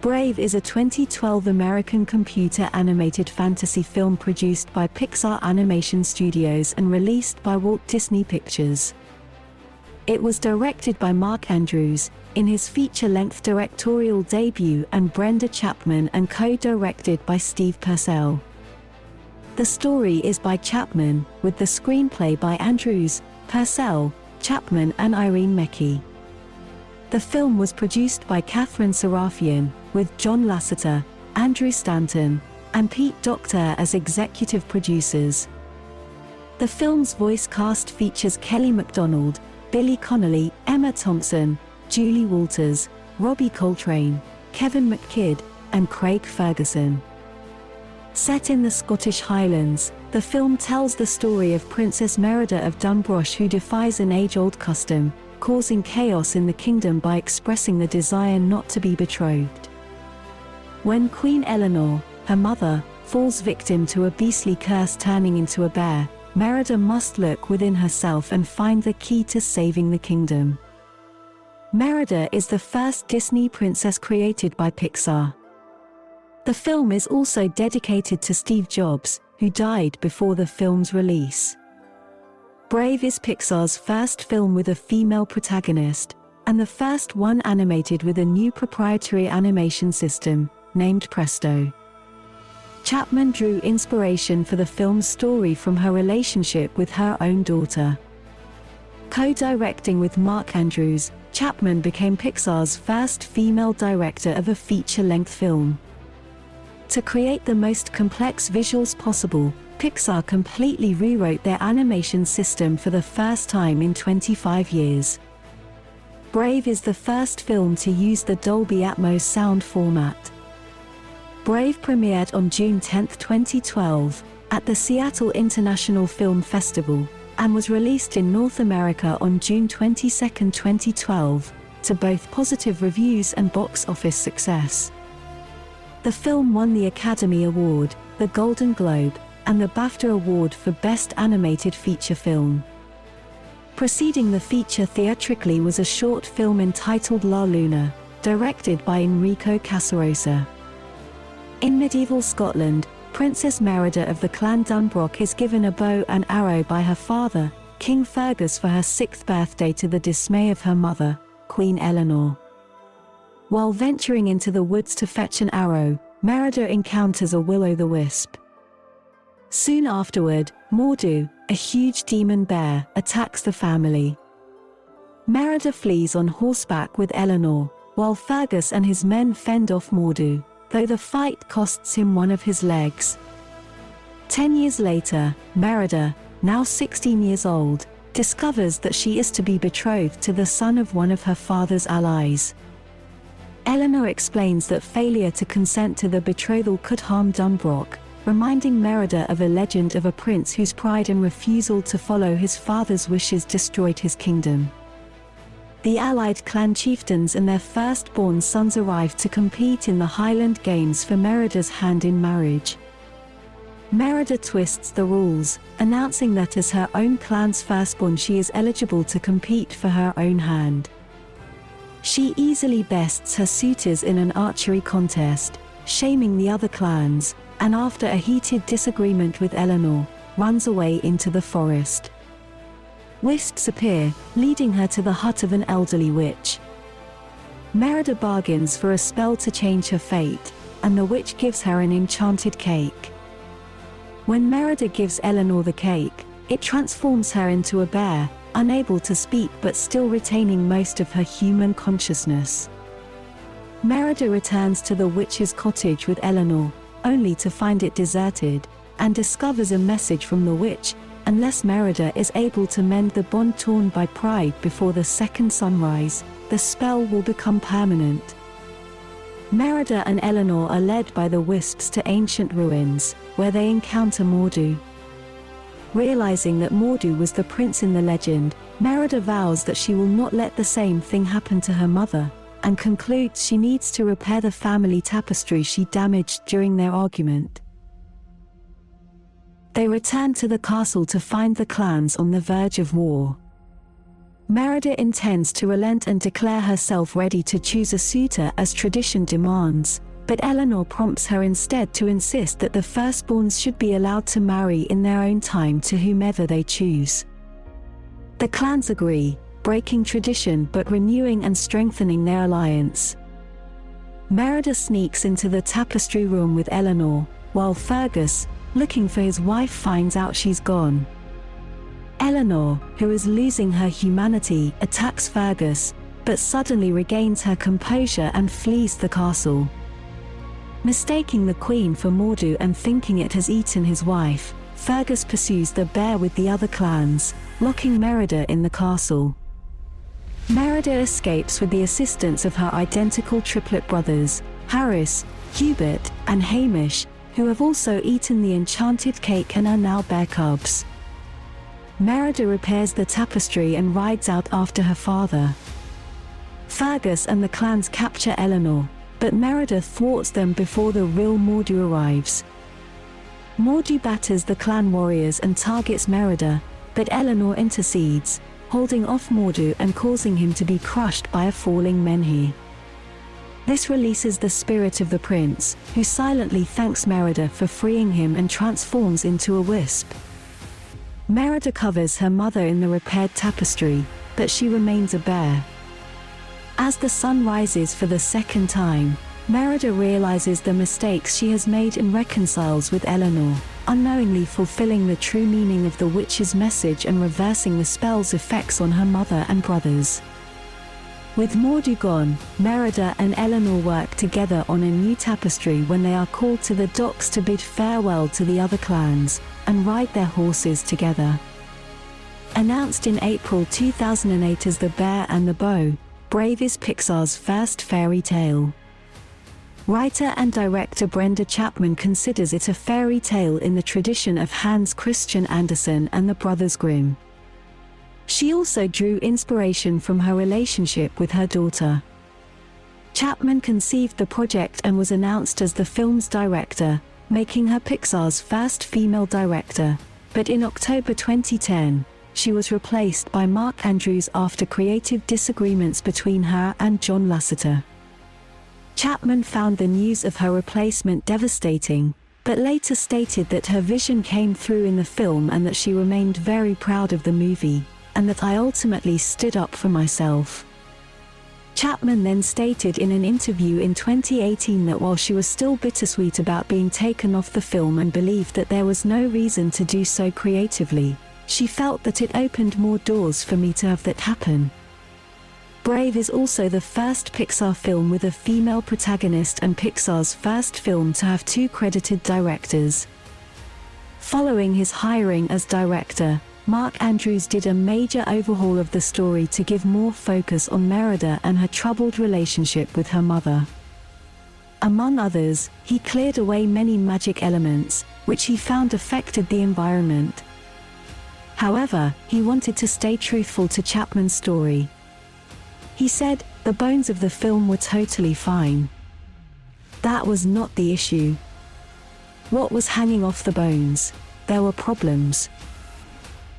Brave is a 2012 American computer-animated fantasy film produced by Pixar Animation Studios and released by Walt Disney Pictures. It was directed by Mark Andrews, in his feature-length directorial debut, and Brenda Chapman, and co-directed by Steve Purcell. The story is by Chapman, with the screenplay by Andrews, Purcell, Chapman and Irene Mecchi. The film was produced by Katherine Sarafian, with John Lasseter, Andrew Stanton, and Pete Docter as executive producers. The film's voice cast features Kelly Macdonald, Billy Connolly, Emma Thompson, Julie Walters, Robbie Coltrane, Kevin McKidd, and Craig Ferguson. Set in the Scottish Highlands, the film tells the story of Princess Merida of DunBroch, who defies an age-old custom, causing chaos in the kingdom by expressing the desire not to be betrothed. When Queen Eleanor, her mother, falls victim to a beastly curse turning into a bear, Merida must look within herself and find the key to saving the kingdom. Merida is the first Disney princess created by Pixar. The film is also dedicated to Steve Jobs, who died before the film's release. Brave is Pixar's first film with a female protagonist, and the first one animated with a new proprietary animation system, named Presto. Chapman drew inspiration for the film's story from her relationship with her own daughter. Co-directing with Mark Andrews, Chapman became Pixar's first female director of a feature-length film. To create the most complex visuals possible, Pixar completely rewrote their animation system for the first time in 25 years. Brave is the first film to use the Dolby Atmos sound format. Brave premiered on June 10, 2012, at the Seattle International Film Festival, and was released in North America on June 22, 2012, to both positive reviews and box office success. The film won the Academy Award, the Golden Globe, and the BAFTA Award for Best Animated Feature Film. Preceding the feature theatrically was a short film entitled La Luna, directed by Enrico Casarosa. In medieval Scotland, Princess Merida of the Clan DunBroch is given a bow and arrow by her father, King Fergus, for her 6th birthday, to the dismay of her mother, Queen Eleanor. While venturing into the woods to fetch an arrow, Merida encounters a will-o'-the-wisp. Soon afterward, Mordu, a huge demon bear, attacks the family. Merida flees on horseback with Eleanor, while Fergus and his men fend off Mordu, though the fight costs him one of his legs. 10 years later, Merida, now 16 years old, discovers that she is to be betrothed to the son of one of her father's allies. Eleanor explains that failure to consent to the betrothal could harm DunBroch, reminding Merida of a legend of a prince whose pride and refusal to follow his father's wishes destroyed his kingdom. The allied clan chieftains and their firstborn sons arrive to compete in the Highland Games for Merida's hand in marriage. Merida twists the rules, announcing that as her own clan's firstborn she is eligible to compete for her own hand. She easily bests her suitors in an archery contest, shaming the other clans, and after a heated disagreement with Eleanor, runs away into the forest. Wisps appear, leading her to the hut of an elderly witch. Merida bargains for a spell to change her fate, and the witch gives her an enchanted cake. When Merida gives Eleanor the cake, it transforms her into a bear, unable to speak but still retaining most of her human consciousness. Merida returns to the witch's cottage with Eleanor, only to find it deserted, and discovers a message from the witch: unless Merida is able to mend the bond torn by pride before the second sunrise, the spell will become permanent. Merida and Eleanor are led by the wisps to ancient ruins, where they encounter Mordu. Realizing that Mordu was the prince in the legend, Merida vows that she will not let the same thing happen to her mother, and concludes she needs to repair the family tapestry she damaged during their argument. They return to the castle to find the clans on the verge of war. Merida intends to relent and declare herself ready to choose a suitor as tradition demands, but Eleanor prompts her instead to insist that the firstborns should be allowed to marry in their own time to whomever they choose. The clans agree, breaking tradition but renewing and strengthening their alliance. Merida sneaks into the tapestry room with Eleanor, while Fergus, looking for his wife, finds out she's gone. Eleanor, who is losing her humanity, attacks Fergus, but suddenly regains her composure and flees the castle. Mistaking the queen for Mor'du and thinking it has eaten his wife, Fergus pursues the bear with the other clans, locking Merida in the castle. Merida escapes with the assistance of her identical triplet brothers, Harris, Hubert, and Hamish, who have also eaten the enchanted cake and are now bear cubs. Merida repairs the tapestry and rides out after her father. Fergus and the clans capture Eleanor, but Merida thwarts them before the real Mor'du arrives. Mor'du batters the clan warriors and targets Merida, but Eleanor intercedes, holding off Mor'du and causing him to be crushed by a falling menhir. This releases the spirit of the prince, who silently thanks Merida for freeing him and transforms into a wisp. Merida covers her mother in the repaired tapestry, but she remains a bear. As the sun rises for the second time, Merida realizes the mistakes she has made and reconciles with Eleanor, unknowingly fulfilling the true meaning of the witch's message and reversing the spell's effects on her mother and brothers. With Mor'du gone, Merida and Eleanor work together on a new tapestry when they are called to the docks to bid farewell to the other clans, and ride their horses together. Announced in April 2008 as The Bear and the Bow, Brave is Pixar's first fairy tale. Writer and director Brenda Chapman considers it a fairy tale in the tradition of Hans Christian Andersen and the Brothers Grimm. She also drew inspiration from her relationship with her daughter. Chapman conceived the project and was announced as the film's director, making her Pixar's first female director, but in October 2010, she was replaced by Mark Andrews after creative disagreements between her and John Lasseter. Chapman found the news of her replacement devastating, but later stated that her vision came through in the film and that she remained very proud of the movie, and that I ultimately stood up for myself. Chapman then stated in an interview in 2018 that while she was still bittersweet about being taken off the film and believed that there was no reason to do so creatively, she felt that it opened more doors for me to have that happen. Brave is also the first Pixar film with a female protagonist and Pixar's first film to have two credited directors. Following his hiring as director, Mark Andrews did a major overhaul of the story to give more focus on Merida and her troubled relationship with her mother. Among others, he cleared away many magic elements, which he found affected the environment. However, he wanted to stay truthful to Chapman's story. He said, "The bones of the film were totally fine. That was not the issue. What was hanging off the bones? There were problems.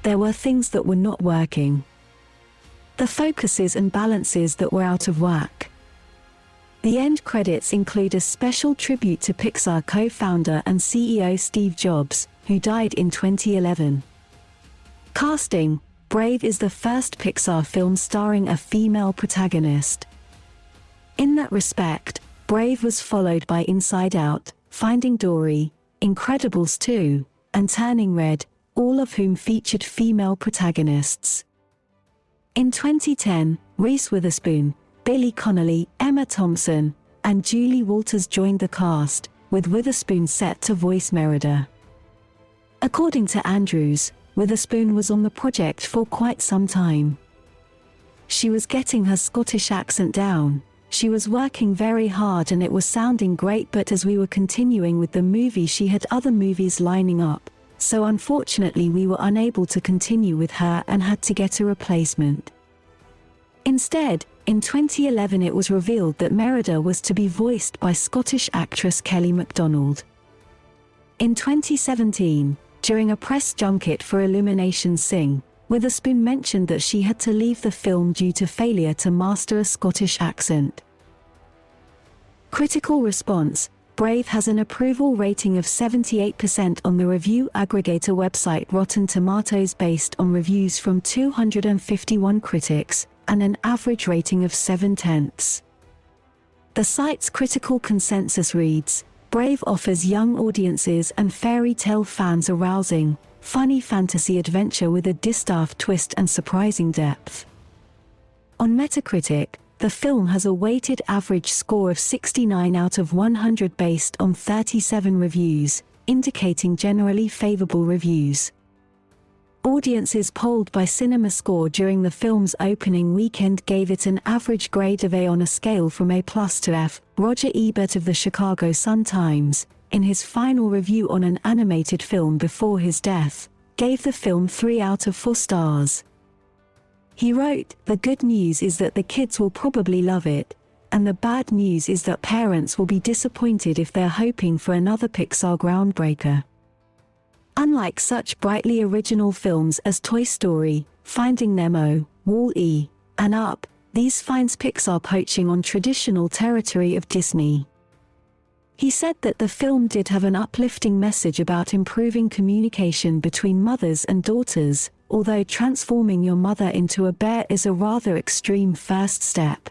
There were things that were not working. The focuses and balances that were out of whack." The end credits include a special tribute to Pixar co-founder and CEO Steve Jobs, who died in 2011. Casting: Brave is the first Pixar film starring a female protagonist. In that respect, Brave was followed by Inside Out, Finding Dory, Incredibles 2, and Turning Red, all of whom featured female protagonists. In 2010, Reese Witherspoon, Billy Connolly, Emma Thompson, and Julie Walters joined the cast, with Witherspoon set to voice Merida. According to Andrews, Witherspoon was on the project for quite some time. She was getting her Scottish accent down, she was working very hard and it was sounding great, but as we were continuing with the movie she had other movies lining up, so unfortunately we were unable to continue with her and had to get a replacement. Instead, in 2011 it was revealed that Merida was to be voiced by Scottish actress Kelly Macdonald. In 2017, during a press junket for Illumination's Sing, Witherspoon mentioned that she had to leave the film due to failure to master a Scottish accent. Critical response: Brave has an approval rating of 78% on the review aggregator website Rotten Tomatoes based on reviews from 251 critics, and an average rating of 7/10. The site's critical consensus reads, Brave offers young audiences and fairy tale fans a rousing, funny fantasy adventure with a distaff twist and surprising depth. On Metacritic, the film has a weighted average score of 69 out of 100 based on 37 reviews, indicating generally favorable reviews. Audiences polled by CinemaScore during the film's opening weekend gave it an average grade of A on a scale from A+ to F. Roger Ebert of the Chicago Sun-Times, in his final review on an animated film before his death, gave the film 3 out of 4 stars. He wrote, "The good news is that the kids will probably love it, and the bad news is that parents will be disappointed if they're hoping for another Pixar groundbreaker." Unlike such brightly original films as Toy Story, Finding Nemo, Wall-E, and Up, these finds Pixar poaching on traditional territory of Disney. He said that the film did have an uplifting message about improving communication between mothers and daughters, although transforming your mother into a bear is a rather extreme first step.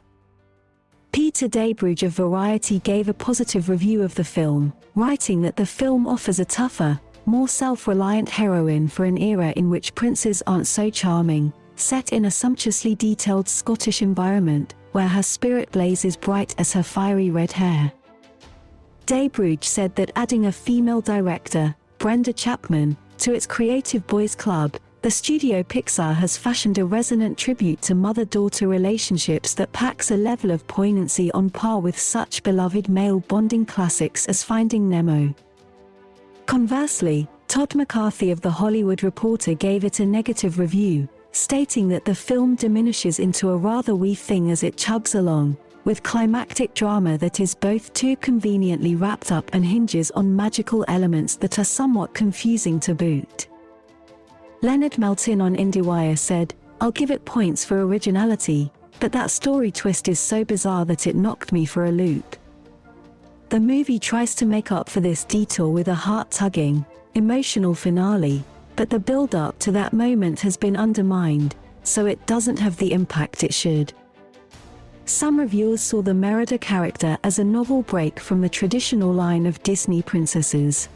Peter Docter of Variety gave a positive review of the film, writing that the film offers a tougher, more self-reliant heroine for an era in which princes aren't so charming, set in a sumptuously detailed Scottish environment, where her spirit blazes bright as her fiery red hair. Docter said that adding a female director, Brenda Chapman, to its Creative Boys Club, the studio Pixar has fashioned a resonant tribute to mother-daughter relationships that packs a level of poignancy on par with such beloved male bonding classics as Finding Nemo. Conversely, Todd McCarthy of The Hollywood Reporter gave it a negative review, stating that the film diminishes into a rather wee thing as it chugs along, with climactic drama that is both too conveniently wrapped up and hinges on magical elements that are somewhat confusing to boot. Leonard Maltin on IndieWire said, "I'll give it points for originality, but that story twist is so bizarre that it knocked me for a loop." The movie tries to make up for this detour with a heart-tugging, emotional finale, but the build-up to that moment has been undermined, so it doesn't have the impact it should. Some reviewers saw the Merida character as a novel break from the traditional line of Disney princesses.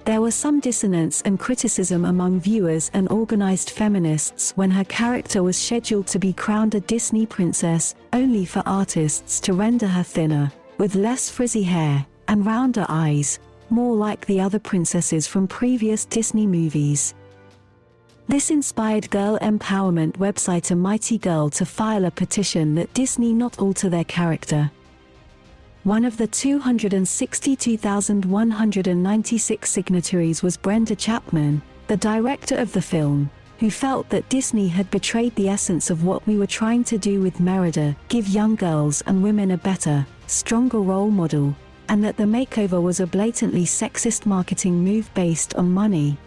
There was some dissonance and criticism among viewers and organized feminists when her character was scheduled to be crowned a Disney princess, only for artists to render her thinner, with less frizzy hair, and rounder eyes, more like the other princesses from previous Disney movies. This inspired girl empowerment website A Mighty Girl to file a petition that Disney not alter their character. One of the 262,196 signatories was Brenda Chapman, the director of the film, who felt that Disney had betrayed the essence of what we were trying to do with Merida, give young girls and women a better, stronger role model, and that the makeover was a blatantly sexist marketing move based on money.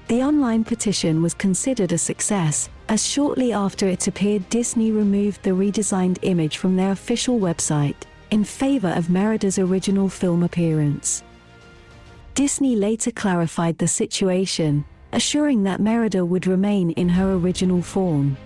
The online petition was considered a success, as shortly after it appeared Disney removed the redesigned image from their official website, in favor of Merida's original film appearance. Disney later clarified the situation, assuring that Merida would remain in her original form.